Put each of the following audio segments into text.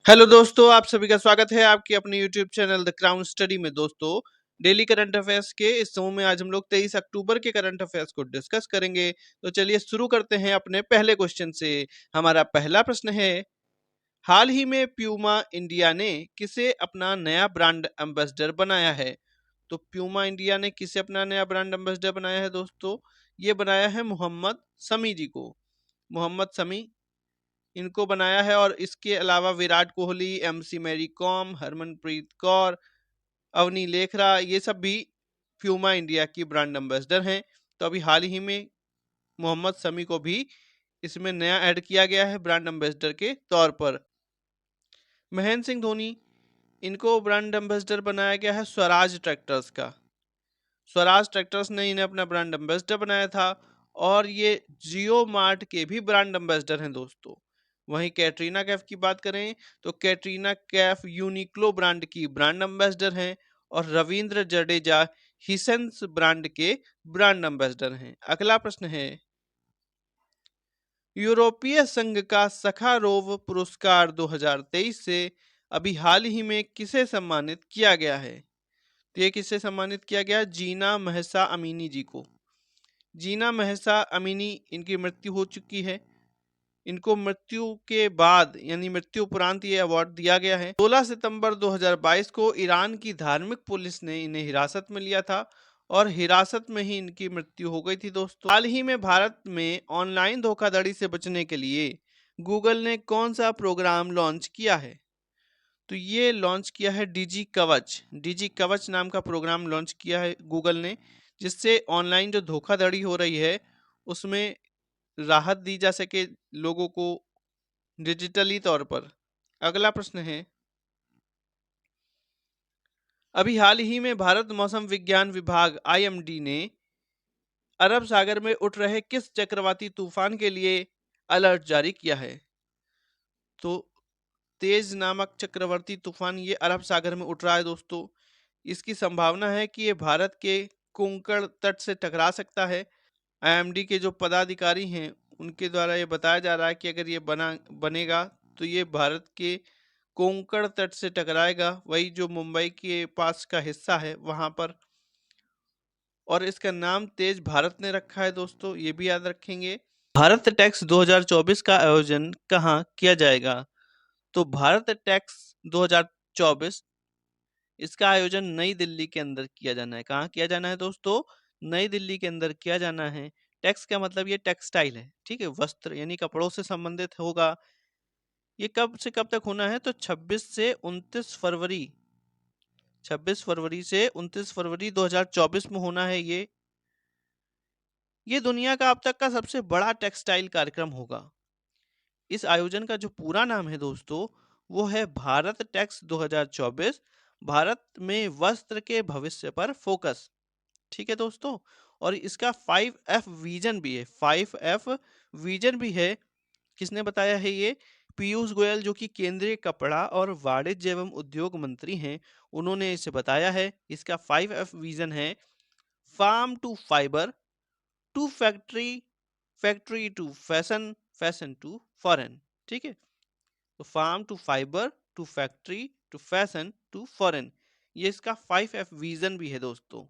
Hello दोस्तों, आप सभी का स्वागत है आपके अपने YouTube channel the crown study में। दोस्तों, डेली करंट अफेयर्स के इस समूह में आज हम लोग 23 अक्टूबर के करंट अफेयर्स को डिस्कस करेंगे। तो चलिए शुरू करते हैं अपने पहले क्वेश्चन से। हमारा पहला प्रश्न है, हाल ही में प्यूमा इंडिया ने किसे अपना नया ब्रांड एम्बेसडर बनाया है? तो प्यूमा इंडिया ने किसे अपना नया ब्रांड एम्बेसडर बनाया है दोस्तों? ये बनाया है मोहम्मद शमी जी को। मोहम्मद शमी इनको बनाया है। और इसके अलावा विराट कोहली, एमसी मैरी कॉम, हरमनप्रीत कौर, अवनी लेखरा, ये सब भी प्यूमा इंडिया की ब्रांड एम्बेसडर हैं। तो अभी हाल ही में मोहम्मद शमी को भी इसमें नया ऐड किया गया है ब्रांड एम्बेसडर के तौर पर। महेंद्र सिंह धोनी, इनको ब्रांड एम्बेसडर बनाया गया है स्वराज ट्रैक्टर्स का। स्वराज ट्रैक्टर्स ने इन्हें अपना ब्रांड एम्बेसडर बनाया था। और ये जियो मार्ट के भी ब्रांड एम्बेसडर हैं दोस्तों। वहीं कैटरीना कैफ की बात करें तो कैटरीना कैफ यूनिक्लो ब्रांड की ब्रांड एम्बेसडर हैं। और रविंद्र जडेजा हिसेंस ब्रांड के ब्रांड एम्बेसडर हैं। अगला प्रश्न है, यूरोपीय संघ का सखारोव पुरस्कार 2023 से अभी हाल ही में किसे सम्मानित किया गया है? तो ये किससे सम्मानित किया गया? जीना महसा अमीनी जी को। जीना महसा अमीनी, इनकी मृत्यु हो चुकी है। इनको मृत्यु के बाद यानी मृत्यु उपरांत ये अवार्ड दिया गया है। 16 सितंबर 2022 को ईरान की धार्मिक पुलिस ने इन्हें हिरासत में लिया था और हिरासत में ही इनकी मृत्यु हो गई थी दोस्तों। हाल ही में भारत में ऑनलाइन धोखाधड़ी से बचने के लिए गूगल ने कौन सा प्रोग्राम लॉन्च किया है? तो ये लॉन्च किया है डिजी कवच। डिजी कवच नाम का प्रोग्राम लॉन्च किया है गूगल ने, जिससे ऑनलाइन जो धोखाधड़ी हो रही है उसमें राहत दी जा सके लोगों को डिजिटली तौर पर। अगला प्रश्न है, अभी हाल ही में भारत मौसम विज्ञान विभाग आईएमडी ने अरब सागर में उठ रहे किस चक्रवाती तूफान के लिए अलर्ट जारी किया है? तो तेज नामक चक्रवर्ती तूफान ये अरब सागर में उठ रहा है दोस्तों। इसकी संभावना है कि ये भारत के कोंकण तट से टकरा सकता है। आईएमडी के जो पदाधिकारी हैं उनके द्वारा ये बताया जा रहा है कि अगर ये बनेगा तो ये भारत के कोंकण तट से टकराएगा, वही जो मुंबई के पास का हिस्सा है वहां पर। और इसका नाम तेज भारत ने रखा है दोस्तों, ये भी याद रखेंगे। भारत टैक्स 2024 का आयोजन कहाँ किया जाएगा? तो भारत टैक्स 2024, इसका आयोजन नई दिल्ली के अंदर किया जाना है। कहाँ किया जाना है दोस्तों? नई दिल्ली के अंदर किया जाना है। टैक्स का मतलब ये टेक्सटाइल है, ठीक है, वस्त्र यानी कपड़ों से संबंधित होगा। ये कब से कब तक होना है? तो 26 से 29 फरवरी, 26 फरवरी से 29 फरवरी 2024 में होना है ये दुनिया का अब तक का सबसे बड़ा टेक्सटाइल कार्यक्रम होगा। इस आयोजन का जो पूरा नाम है दोस्तों, वो है भारत टैक्स 2024, भारत में वस्त्र के भविष्य पर फोकस। ठीक है दोस्तों। और इसका 5F विजन भी है, 5F विजन भी है। किसने बताया है ये? पीयूष गोयल, जो कि केंद्रीय कपड़ा और वाणिज्य एवं उद्योग मंत्री हैं, उन्होंने इसे बताया है। इसका 5F विजन है, farm to fibre to factory, factory to fashion, fashion to foreign. ठीक है, तो farm to fibre to factory to fashion to foreign, ये इसका 5F विजन भी है दोस्तों।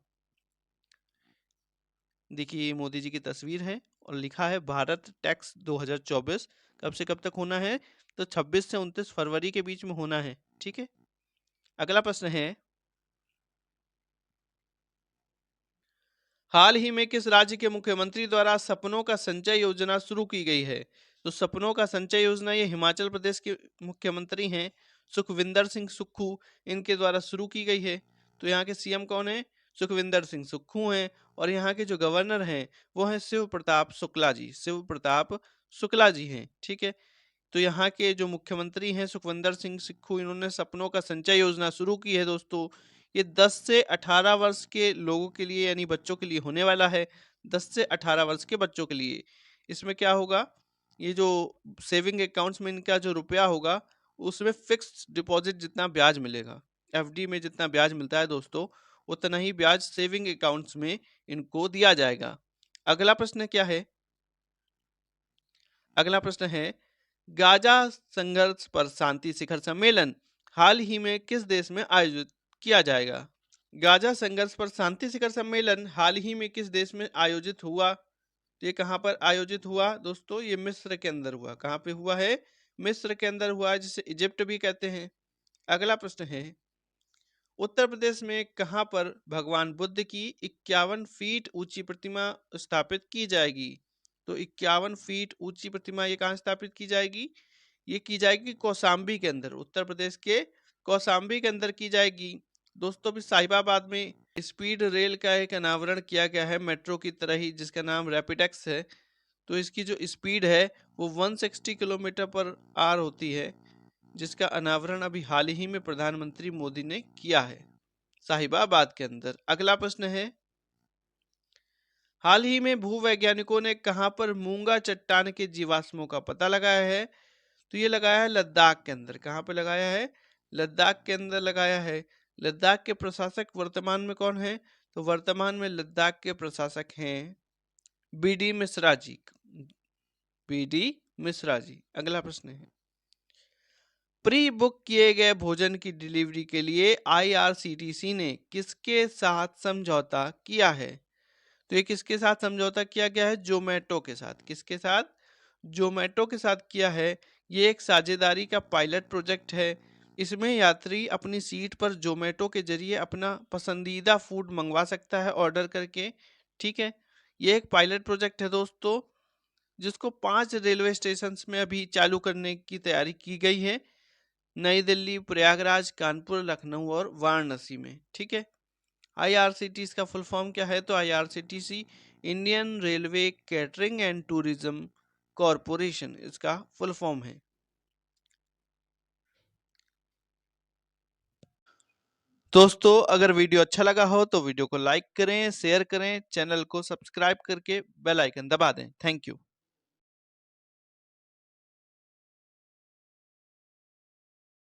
देखिए मोदी जी की तस्वीर है और लिखा है भारत टैक्स 2024। कब से कब तक होना है? तो 26 से 29 फरवरी के बीच में होना है। ठीक है। अगला प्रश्न है, हाल ही में किस राज्य के मुख्यमंत्री द्वारा सपनों का संचय योजना शुरू की गई है? तो सपनों का संचय योजना ये हिमाचल प्रदेश के मुख्यमंत्री हैं सुखविंदर सिंह सुक्खू, इनके द्वारा शुरू की गई है। तो यहाँ के सीएम कौन है? सुखविंदर सिंह सुक्खू हैं। और यहाँ के जो गवर्नर हैं वो हैं शिव प्रताप शुक्ला जी, शिव प्रताप शुक्ला जी हैं। ठीक है। तो यहाँ के जो मुख्यमंत्री हैं सुखविंदर सिंह सुक्खू, इन्होंने सपनों का संचय योजना शुरू की है दोस्तों। ये 10 से 18 वर्ष के लोगों के लिए यानी बच्चों के लिए होने वाला है। 10 से 18 वर्ष के बच्चों के लिए इसमें क्या होगा, ये जो सेविंग अकाउंट्स में इनका जो रुपया होगा उसमें फिक्स डिपॉजिट जितना ब्याज मिलेगा, एफडी में जितना ब्याज मिलता है दोस्तों, उतना ही ब्याज सेविंग अकाउंट्स में इनको दिया जाएगा। अगला प्रश्न क्या है? अगला प्रश्न है, गाजा संघर्ष पर शांति शिखर सम्मेलन हाल ही में किस देश में आयोजित किया जाएगा? गाजा संघर्ष पर शांति शिखर सम्मेलन हाल ही में किस देश में आयोजित हुआ? तो ये कहाँ पर आयोजित हुआ दोस्तों? ये मिस्र के अंदर हुआ। कहाँ पे हुआ है? मिस्र के अंदर हुआ, जिसे इजिप्ट भी कहते हैं। अगला प्रश्न है, उत्तर प्रदेश में कहां पर भगवान बुद्ध की 51 फीट ऊंची प्रतिमा स्थापित की जाएगी? तो 51 फीट ऊंची प्रतिमा ये कहां स्थापित की जाएगी? ये की जाएगी कौशाम्बी के अंदर, उत्तर प्रदेश के कौशाम्बी के अंदर की जाएगी। दोस्तों भी साहिबाबाद में स्पीड रेल का एक अनावरण किया गया है मेट्रो की तरह ही, जिसका नाम रैपिडेक्स है। तो इसकी जो स्पीड है वो 160 किलोमीटर पर आवर होती है, जिसका अनावरण अभी हाल ही में प्रधानमंत्री मोदी ने किया है साहिबाबाद के अंदर। अगला प्रश्न है, हाल ही में भूवैज्ञानिकों ने कहां पर मूंगा चट्टान के जीवाश्मों का पता लगाया है? तो ये लगाया है लद्दाख के अंदर। कहां पे लगाया है? लद्दाख के अंदर लगाया है। लद्दाख के प्रशासक वर्तमान में कौन है? तो वर्तमान में लद्दाख के प्रशासक हैं बीडी मिश्रा जी। बीडी मिश्रा जी। अगला प्रश्न है, प्री बुक किए गए भोजन की डिलीवरी के लिए आईआरसीटीसी ने किसके साथ समझौता किया है? तो ये किसके साथ समझौता किया गया है? जोमेटो के साथ। किसके साथ? जोमेटो के साथ किया है। ये एक साझेदारी का पायलट प्रोजेक्ट है। इसमें यात्री अपनी सीट पर जोमेटो के जरिए अपना पसंदीदा फूड मंगवा सकता है ऑर्डर करके। ठीक है, ये एक पायलट प्रोजेक्ट है दोस्तों, जिसको 5 रेलवे स्टेशन में अभी चालू करने की तैयारी की गई है। नई दिल्ली, प्रयागराज, कानपुर, लखनऊ और वाराणसी में। ठीक है, आईआरसीटीसी का फुल फॉर्म क्या है? तो IRCTC Indian railway catering and tourism corporation इसका फुल फॉर्म है। दोस्तों अगर वीडियो अच्छा लगा हो तो वीडियो को लाइक करें, शेयर करें, चैनल को सब्सक्राइब करके बेल आइकन दबा दें। Thank you.